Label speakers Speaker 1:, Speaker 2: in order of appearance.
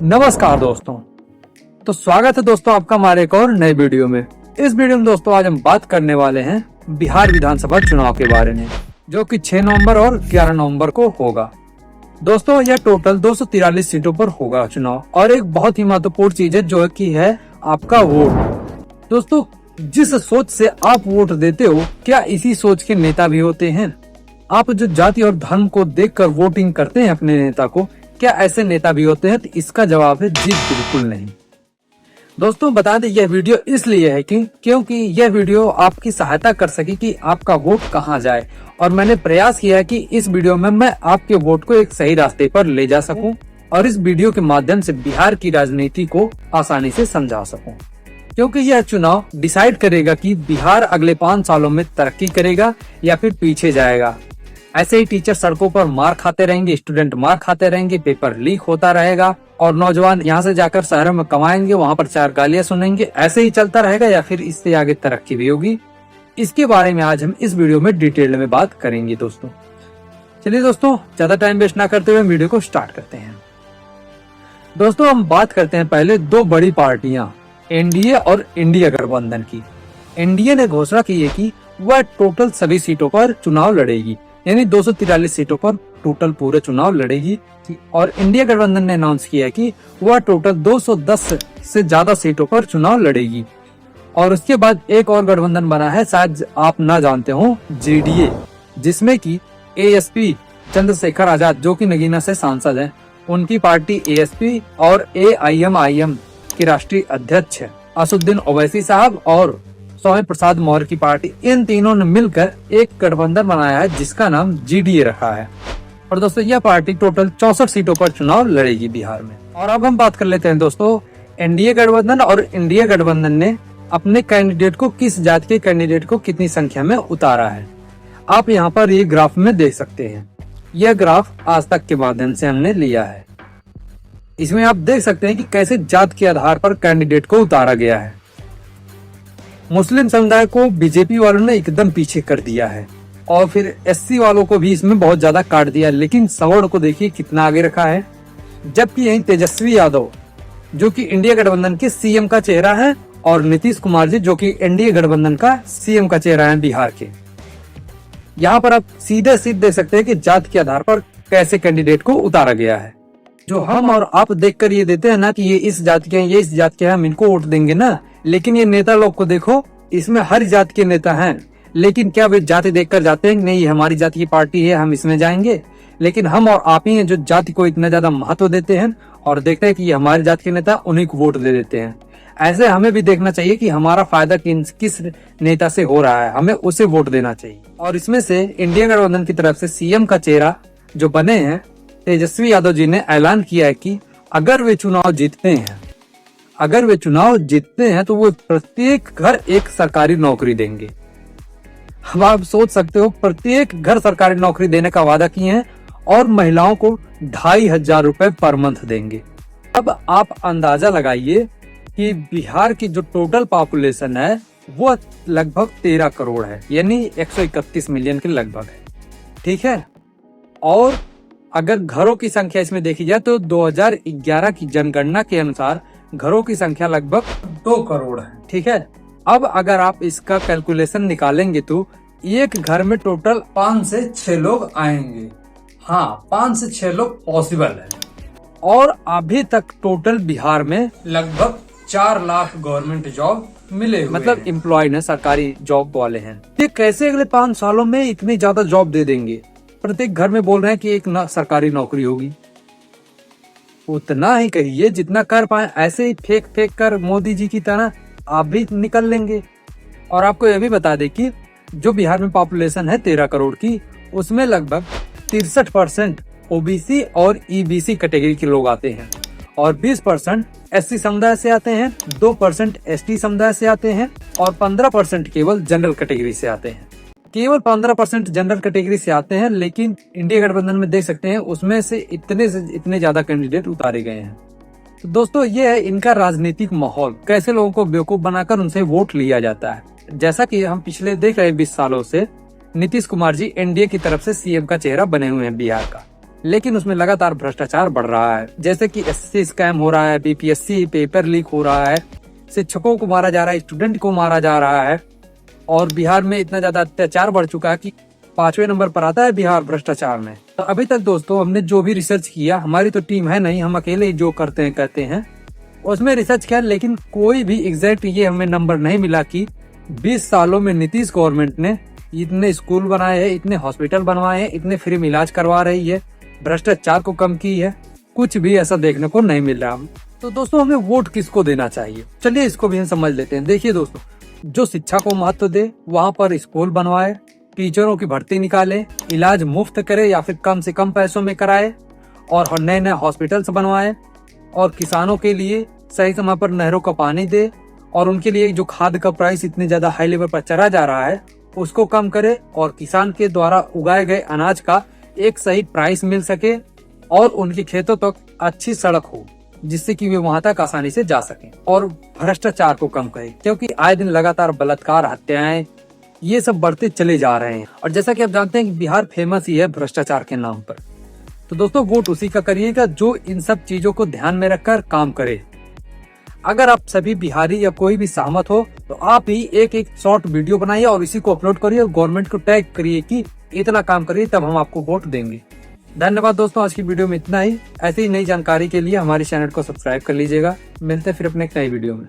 Speaker 1: नमस्कार दोस्तों। तो स्वागत है दोस्तों आपका हमारे एक और नए वीडियो में। इस वीडियो में दोस्तों आज हम बात करने वाले हैं बिहार विधानसभा चुनाव के बारे में, जो कि 6 नवंबर और 11 नवंबर को होगा। दोस्तों यह टोटल 243 सीटों पर होगा चुनाव, और एक बहुत ही महत्वपूर्ण चीज है जो कि है आपका वोट। दोस्तों जिस सोच से आप वोट देते हो, क्या इसी सोच के नेता भी होते हैं? आप जो जाति और धर्म को देखकर वोटिंग करते हैं अपने नेता को, क्या ऐसे नेता भी होते हैं? तो इसका जवाब है जी बिल्कुल नहीं। दोस्तों बता दें यह वीडियो इसलिए है क्योंकि यह वीडियो आपकी सहायता कर सके कि आपका वोट कहां जाए, और मैंने प्रयास किया है कि इस वीडियो में मैं आपके वोट को एक सही रास्ते पर ले जा सकूं, और इस वीडियो के माध्यम से बिहार की राजनीति को आसानी से समझा सकूं, क्योंकि यह चुनाव डिसाइड करेगा कि बिहार अगले 5 सालों में तरक्की करेगा या फिर पीछे जाएगा। ऐसे ही टीचर सड़कों पर मार खाते रहेंगे, स्टूडेंट मार खाते रहेंगे, पेपर लीक होता रहेगा, और नौजवान यहाँ से जाकर शहरों में कमाएंगे, वहाँ पर 4 गालियां सुनेंगे। ऐसे ही चलता रहेगा या फिर इससे आगे तरक्की भी होगी? इसके बारे में आज हम इस वीडियो में डिटेल में बात करेंगे दोस्तों। चलिए दोस्तों ज्यादा टाइम वेस्ट ना करते हुए वीडियो को स्टार्ट करते हैं। दोस्तों हम बात करते हैं पहले 2 बड़ी पार्टियां, एनडीए और इंडिया गठबंधन की। एनडीए ने घोषणा की है कि वह टोटल सभी सीटों पर चुनाव लड़ेगी, यानी 243 सीटों पर टोटल पूरे चुनाव लड़ेगी। और इंडिया गठबंधन ने अनाउंस किया कि वह टोटल 210 से ज्यादा सीटों पर चुनाव लड़ेगी। और उसके बाद एक और गठबंधन बना है, शायद आप ना जानते हो, जेडीए, जिसमें कि एएसपी चंद्रशेखर आजाद जो कि नगीना से सांसद हैं, उनकी पार्टी एएसपी, और एआईएमआईएम के राष्ट्रीय अध्यक्ष असदुद्दीन ओवैसी साहब और स्वामी प्रसाद मौर्य की पार्टी, इन तीनों ने मिलकर एक गठबंधन बनाया है जिसका नाम जीडीए रखा है। और दोस्तों यह पार्टी टोटल 64 सीटों पर चुनाव लड़ेगी बिहार में। और अब हम बात कर लेते हैं दोस्तों एनडीए गठबंधन और इंडिया गठबंधन ने अपने कैंडिडेट को, किस जाति के कैंडिडेट को कितनी संख्या में उतारा है। आप यहाँ पर ये ग्राफ में देख सकते हैं। यह ग्राफ आज तक के माध्यम से हमने लिया है। इसमें आप देख सकते हैं कि कैसे जाति के आधार पर कैंडिडेट को उतारा गया है। मुस्लिम समुदाय को बीजेपी वालों ने एकदम पीछे कर दिया है, और फिर एससी वालों को भी इसमें बहुत ज्यादा काट दिया, लेकिन सवर्ण को देखिए कितना आगे रखा है। जबकि यही तेजस्वी यादव जो कि इंडिया गठबंधन के सीएम का चेहरा है, और नीतीश कुमार जी जो कि इंडिया गठबंधन का सीएम का चेहरा है बिहार के। यहाँ पर आप सीधे देख सकते हैं कि जाति के आधार पर कैसे कैंडिडेट को उतारा गया है। जो हम और आप देखकर ये देते हैं ना कि ये इस जाति के हैं, ये इस जाति के हैं, हम इनको वोट देंगे ना, लेकिन ये नेता लोग को देखो, इसमें हर जाति के नेता हैं, लेकिन क्या वे जाति देखकर जाते हैं? नहीं, हमारी जाति की पार्टी है, हम इसमें जाएंगे। लेकिन हम और आप ही हैं जो जाति को इतना ज्यादा महत्व देते हैं और देखते हैं कि ये हमारी जाति के नेता, उन्हीं को वोट दे देते हैं। ऐसे हमें भी देखना चाहिए कि हमारा फायदा किस नेता से हो रहा है, हमें उसे वोट देना चाहिए। और इसमें से इंडिया गठबंधन की तरफ से सीएम का चेहरा जो बने हैं तेजस्वी यादव जी ने ऐलान किया है कि अगर वे चुनाव जीतते हैं तो वो प्रत्येक घर एक सरकारी नौकरी देंगे। अब आप सोच सकते हो, प्रत्येक घर सरकारी नौकरी देने का वादा किए हैं, और महिलाओं को 2500 रुपए पर मंथ देंगे। अब आप अंदाजा लगाइए कि बिहार की जो टोटल पॉपुलेशन है वो लगभग 13 करोड़ है, यानी 131 मिलियन के लगभग है। ठीक है, और अगर घरों की संख्या इसमें देखी जाए तो 2011 की जनगणना के अनुसार घरों की संख्या लगभग 2 करोड़ है। ठीक है, अब अगर आप इसका कैलकुलेशन निकालेंगे तो एक घर में टोटल 5 से 6 लोग आएंगे। हाँ, 5 से 6 लोग पॉसिबल है। और अभी तक टोटल बिहार में लगभग 4 लाख गवर्नमेंट जॉब मिले हुए, मतलब एम्प्लॉयड है, सरकारी जॉब वाले हैं। ये कैसे अगले 5 सालों में इतनी ज्यादा जॉब दे देंगे? प्रत्येक घर में बोल रहे हैं कि एक सरकारी नौकरी होगी। उतना ही कहिए जितना कर पाए, ऐसे ही फेंक कर मोदी जी की तरह आप भी निकल लेंगे। और आपको यह भी बता दें कि जो बिहार में पॉपुलेशन है 13 करोड़ की, उसमें लगभग 63% ओबीसी और ईबीसी कैटेगरी के लोग आते हैं, और 20% एससी समुदाय से आते हैं, 2% एसटी समुदाय से आते हैं, और 15% केवल जनरल कैटेगरी से आते हैं। केवल 15% जनरल कैटेगरी से आते हैं, लेकिन इंडिया गठबंधन में देख सकते हैं उसमें से इतने ज्यादा कैंडिडेट उतारे गए हैं। तो दोस्तों ये है इनका राजनीतिक माहौल, कैसे लोगों को बेवकूफ बनाकर उनसे वोट लिया जाता है। जैसा कि हम पिछले देख रहे हैं 20 सालों से नीतीश कुमार जी एनडीए की तरफ से सीएम का चेहरा बने हुए हैं बिहार का। लेकिन उसमें लगातार भ्रष्टाचार बढ़ रहा है। जैसे कि एसएससी स्कैम हो रहा है, बीपीएससी पेपर लीक हो रहा है, शिक्षकों को मारा जा रहा है, स्टूडेंट को मारा जा रहा है, और बिहार में इतना ज्यादा अत्याचार बढ़ चुका है कि 5वें नंबर पर आता है बिहार भ्रष्टाचार में। तो अभी तक दोस्तों हमने जो भी रिसर्च किया, हमारी तो टीम है नहीं, हम अकेले ही जो करते हैं कहते हैं, उसमें रिसर्च किया, लेकिन कोई भी एग्जैक्ट ये हमें नंबर नहीं मिला कि 20 सालों में नीतीश गवर्नमेंट ने इतने स्कूल बनाए हैं, इतने हॉस्पिटल बनवाए हैं, इतने फ्री में इलाज करवा रही है, भ्रष्टाचार को कम की है। कुछ भी ऐसा देखने को नहीं मिल रहा। तो दोस्तों हमें वोट किसको देना चाहिए, चलिए इसको भी हम समझ लेते हैं। देखिए दोस्तों, जो शिक्षा को महत्व दे, वहाँ पर स्कूल बनवाए, टीचरों की भर्ती निकाले, इलाज मुफ्त करे या फिर कम से कम पैसों में कराए, और नए नए हॉस्पिटल्स बनवाए, और किसानों के लिए सही समय पर नहरों का पानी दे, और उनके लिए जो खाद का प्राइस इतने ज्यादा हाई लेवल पर चढ़ा जा रहा है उसको कम करे, और किसान के द्वारा उगाए गए अनाज का एक सही प्राइस मिल सके, और उनके खेतों तक अच्छी सड़क हो जिससे कि वे वहां तक आसानी से जा सकें, और भ्रष्टाचार को कम करे, क्योंकि आए दिन लगातार बलात्कार, हत्याएं, ये सब बढ़ते चले जा रहे हैं। और जैसा कि आप जानते हैं कि बिहार फेमस ही है भ्रष्टाचार के नाम पर। तो दोस्तों वोट उसी का करिएगा जो इन सब चीजों को ध्यान में रखकर काम करे। अगर आप सभी बिहारी या कोई भी सहमत हो तो आप ही एक एक शॉर्ट वीडियो बनाइए और इसी को अपलोड करिए और गवर्नमेंट को टैग करिए कि इतना काम करिए, तब हम आपको वोट देंगे। धन्यवाद दोस्तों, आज की वीडियो में इतना ही। ऐसी ही नई जानकारी के लिए हमारे चैनल को सब्सक्राइब कर लीजिएगा। मिलते हैं फिर अपने एक नई वीडियो में।